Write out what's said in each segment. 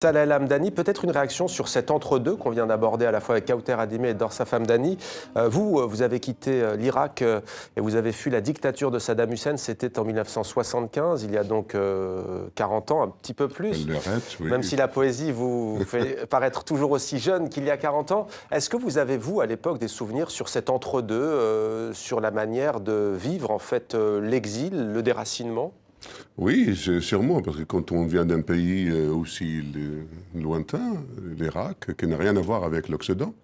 Salah El Hamdani, peut-être une réaction sur cet entre-deux qu'on vient d'aborder à la fois avec Kauter Adimé et Dorsaf Hamdani. Vous avez quitté l'Irak et vous avez fui la dictature de Saddam Hussein, c'était en 1975, il y a donc 40 ans, un petit peu plus. Oui. Même si la poésie vous fait paraître toujours aussi jeune qu'il y a 40 ans. Est-ce que vous avez, vous, à l'époque, des souvenirs sur cet entre-deux, sur la manière de vivre, en fait, l'exil, le déracinement ? Oui, sûrement, parce que quand on vient d'un pays aussi lointain, l'Irak, qui n'a rien à voir avec l'Occident,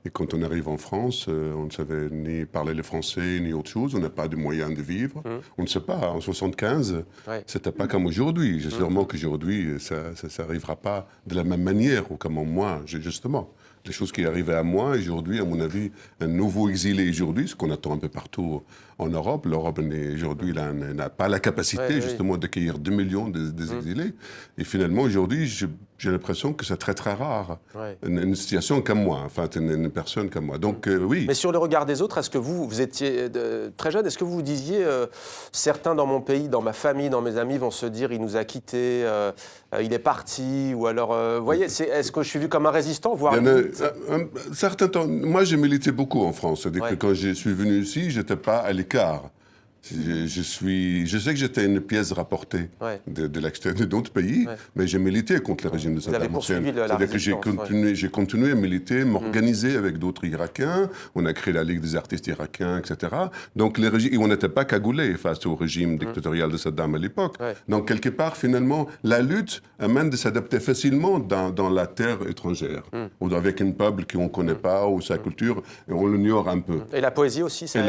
et quand on arrive en France, on ne savait ni parler le français, ni autre chose, on n'a pas de moyens de vivre. On ne sait pas, en 75, c'était pas comme aujourd'hui. Sûrement qu'aujourd'hui, ça n'arrivera pas de la même manière, ou comme moi, justement. Les choses qui arrivaient à moi, aujourd'hui, à mon avis, un nouveau exilé aujourd'hui, ce qu'on attend un peu partout en Europe. L'Europe, aujourd'hui, n'a pas la capacité, justement, d'accueillir 2 millions des exilés. Et finalement, aujourd'hui, j'ai l'impression que c'est très, très rare. Une situation comme moi, enfin, une personne comme moi. Donc, oui. Mais sur le regard des autres, est-ce que vous étiez très jeune, est-ce que vous vous disiez, certains dans mon pays, dans ma famille, dans mes amis vont se dire, il nous a quittés, il est parti, ou alors, vous voyez, est-ce que je suis vu comme un résistant, voire un certain temps, moi j'ai milité beaucoup en France, c'est-à-dire que quand je suis venu ici, je n'étais pas à l'écart. Je sais que j'étais une pièce rapportée de l'extérieur, de d'autres pays, mais j'ai milité contre le régime de Saddam Hussein. C'est-à-dire que j'ai continué à militer, m'organiser avec d'autres Irakiens. On a créé la Ligue des artistes irakiens, etc. Donc et on n'était pas cagoulés face au régime dictatorial de Saddam à l'époque. Donc quelque part, finalement, la lutte amène de s'adapter facilement dans la terre étrangère, ou avec un peuple qu'on ne connaît pas, ou sa culture, on l'ignore un peu. Et la poésie aussi, ça aide.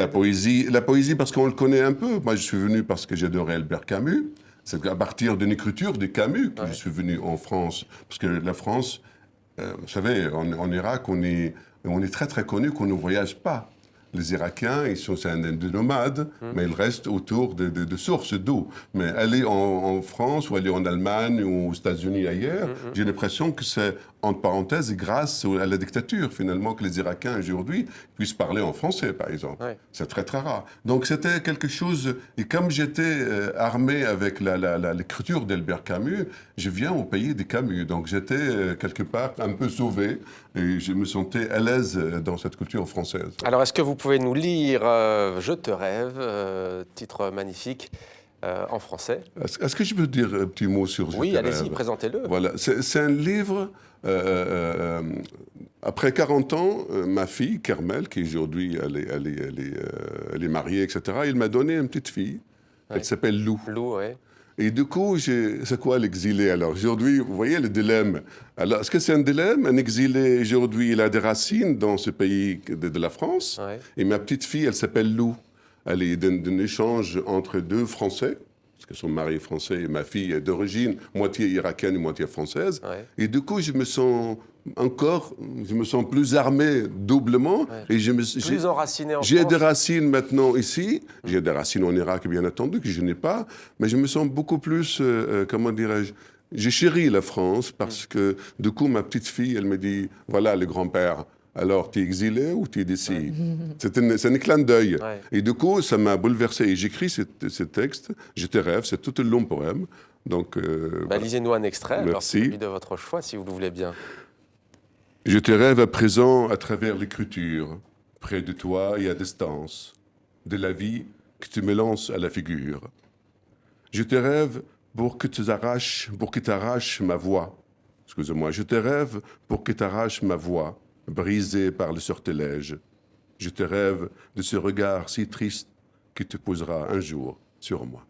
La poésie parce qu'on le connaît un peu. Moi, je suis venu parce que j'adorais Albert Camus. C'est à partir d'une écriture de Camus que je suis venu en France. Parce que la France, vous savez, en Irak, on est très, très connu qu'on ne voyage pas. Les Irakiens, ils sont des nomades, mais ils restent autour de sources d'eau. Mais aller en France ou aller en Allemagne ou aux États-Unis ailleurs, j'ai l'impression que c'est, entre parenthèses, grâce à la dictature, finalement, que les Irakiens, aujourd'hui, puissent parler en français, par exemple. C'est très, très rare. Donc, c'était quelque chose... Et comme j'étais armé avec l'écriture d'Albert Camus, je viens au pays de Camus. Donc, j'étais, quelque part, un peu sauvé. Et je me sentais à l'aise dans cette culture française. Alors, est-ce que vous pouvez nous lire Je te rêve, titre magnifique, en français? Est-ce que je peux dire un petit mot sur Je te rêve? Oui, allez-y, présentez-le. Voilà, c'est un livre... après 40 ans, ma fille, Carmel, qui aujourd'hui elle est mariée, etc., il m'a donné une petite fille. Elle s'appelle Lou. Lou, oui. Et du coup, c'est quoi l'exilé alors? Aujourd'hui, vous voyez le dilemme. Alors, est-ce que c'est un dilemme? Un exilé, aujourd'hui, il a des racines dans ce pays de la France. Et ma petite fille, elle s'appelle Lou. Elle est d'un échange entre deux Français, parce que son mari est français et ma fille est d'origine moitié irakienne et moitié française. Et du coup, je me sens plus armé doublement. Et plus enraciné en France. J'ai des racines maintenant ici. J'ai des racines en Irak, bien entendu, que je n'ai pas. Mais je me sens beaucoup plus, comment dirais-je, j'ai chéri la France parce que, du coup, ma petite fille, elle me dit, voilà, le grand-père. Alors, tu es exilé ou tu es d'ici? C'est un clin d'œil. Et du coup, ça m'a bouleversé. Et j'écris ce texte, Je te rêve, c'est tout un long poème. Donc, lisez-nous un extrait, merci. Alors, celui de votre choix, si vous le voulez bien. Je te rêve à présent à travers l'écriture, près de toi et à distance, de la vie que tu me lances à la figure. Je te rêve pour que tu arraches ma voix. Excusez-moi, je te rêve pour que tu arraches ma voix, brisée par le sortilège. Je te rêve de ce regard si triste qui te posera un jour sur moi.